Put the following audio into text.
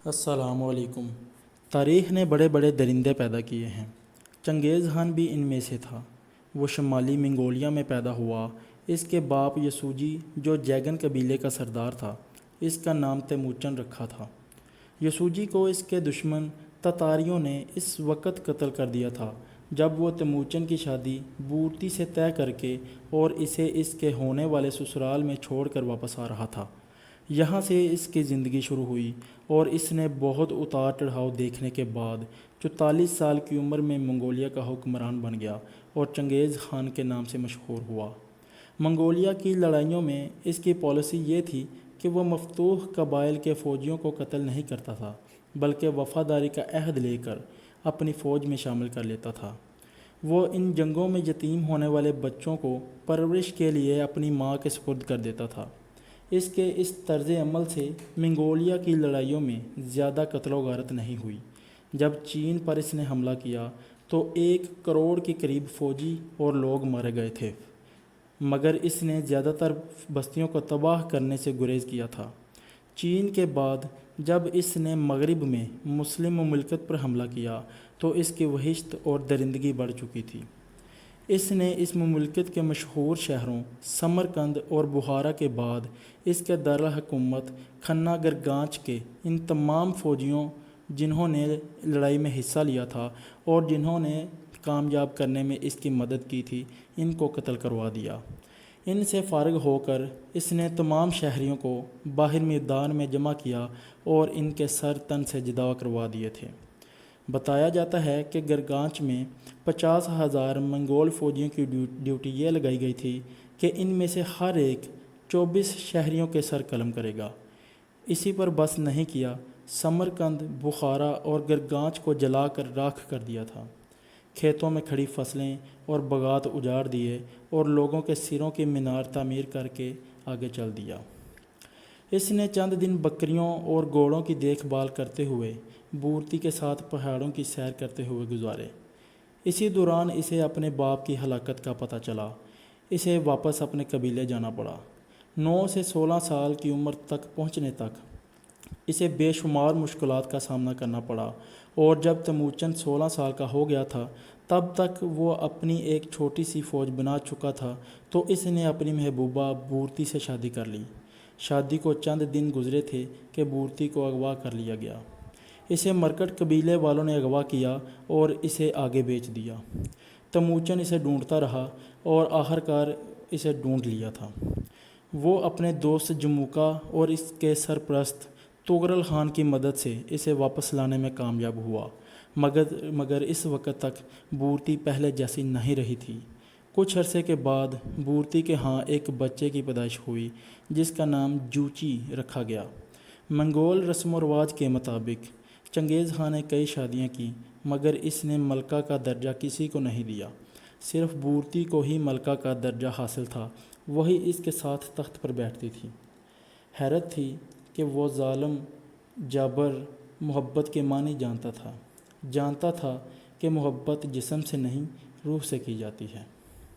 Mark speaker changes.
Speaker 1: السلام علیکم۔ تاریخ نے بڑے بڑے درندے پیدا کیے ہیں۔ چنگیز خان بھی ان میں سے تھا۔ وہ شمالی منگولیا میں پیدا ہوا۔ اس کے باپ یسوجی جو جیگن قبیلے کا سردار تھا، اس کا نام تیموچن رکھا تھا۔ یسوجی کو اس کے دشمن تاتاریوں نے اس وقت قتل کر دیا تھا جب وہ تیموچن کی شادی بورتی سے طے کر کے اور اسے اس کے ہونے والے سسرال میں چھوڑ کر واپس آ رہا تھا۔ یہاں سے اس کی زندگی شروع ہوئی اور اس نے بہت اتار چڑھاؤ دیکھنے کے بعد 44 سال کی عمر میں منگولیا کا حکمران بن گیا اور چنگیز خان کے نام سے مشہور ہوا۔ منگولیا کی لڑائیوں میں اس کی پالیسی یہ تھی کہ وہ مفتوح قبائل کے فوجیوں کو قتل نہیں کرتا تھا، بلکہ وفاداری کا عہد لے کر اپنی فوج میں شامل کر لیتا تھا۔ وہ ان جنگوں میں یتیم ہونے والے بچوں کو پرورش کے لیے اپنی ماں کے سپرد کر دیتا تھا۔ اس کے اس طرز عمل سے منگولیا کی لڑائیوں میں زیادہ قتل و غارت نہیں ہوئی۔ جب چین پر اس نے حملہ کیا تو 1 کروڑ کے قریب فوجی اور لوگ مارے گئے تھے، مگر اس نے زیادہ تر بستیوں کو تباہ کرنے سے گریز کیا تھا۔ چین کے بعد جب اس نے مغرب میں مسلم مملکت پر حملہ کیا تو اس کی وحشت اور درندگی بڑھ چکی تھی۔ اس نے اس مملکت کے مشہور شہروں سمرقند اور بخارا کے بعد اس کے دارالحکومت کھنہ گرگانچ کے ان تمام فوجیوں جنہوں نے لڑائی میں حصہ لیا تھا اور جنہوں نے کامیاب کرنے میں اس کی مدد کی تھی، ان کو قتل کروا دیا۔ ان سے فارغ ہو کر اس نے تمام شہریوں کو باہر میدان میں جمع کیا اور ان کے سر تن سے جدا کروا دیے تھے۔ بتایا جاتا ہے کہ گرگانچ میں 50,000 منگول فوجیوں کی ڈیوٹی یہ لگائی گئی تھی کہ ان میں سے ہر ایک 24 شہریوں کے سر قلم کرے گا۔ اسی پر بس نہیں کیا، سمرقند، بخارا اور گرگانچ کو جلا کر راکھ کر دیا تھا۔ کھیتوں میں کھڑی فصلیں اور باغات اجاڑ دیے اور لوگوں کے سروں کی مینار تعمیر کر کے آگے چل دیا۔ اس نے چند دن بکریوں اور گھوڑوں کی دیکھ بھال کرتے ہوئے بورتی کے ساتھ پہاڑوں کی سیر کرتے ہوئے گزارے۔ اسی دوران اسے اپنے باپ کی ہلاکت کا پتہ چلا۔ اسے واپس اپنے قبیلے جانا پڑا۔ 9 سے 16 سال کی عمر تک پہنچنے تک اسے بے شمار مشکلات کا سامنا کرنا پڑا، اور جب تیموچن 16 سال کا ہو گیا تھا تب تک وہ اپنی ایک چھوٹی سی فوج بنا چکا تھا تو اس نے اپنی محبوبہ بورتی سے شادی کر لی۔ شادی کو چند دن گزرے تھے کہ بورتی کو اغوا کر لیا گیا۔ اسے مرکٹ قبیلے والوں نے اغوا کیا اور اسے آگے بیچ دیا۔ تیموچن اسے ڈھونڈتا رہا اور آخرکار اسے ڈھونڈ لیا تھا۔ وہ اپنے دوست جموکا اور اس کے سرپرست تغرل خان کی مدد سے اسے واپس لانے میں کامیاب ہوا، مگر اس وقت تک بورتی پہلے جیسی نہیں رہی تھی۔ کچھ عرصے کے بعد بورتی کے ہاں ایک بچے کی پیدائش ہوئی جس کا نام جوچی رکھا گیا۔ منگول رسم و رواج کے مطابق چنگیز خان نے کئی شادیاں کیں، مگر اس نے ملکہ کا درجہ کسی کو نہیں دیا۔ صرف بورتی کو ہی ملکہ کا درجہ حاصل تھا، وہی اس کے ساتھ تخت پر بیٹھتی تھی۔ حیرت تھی کہ وہ ظالم جابر محبت کے معنی جانتا تھا کہ محبت جسم سے نہیں، روح سے کی جاتی ہے۔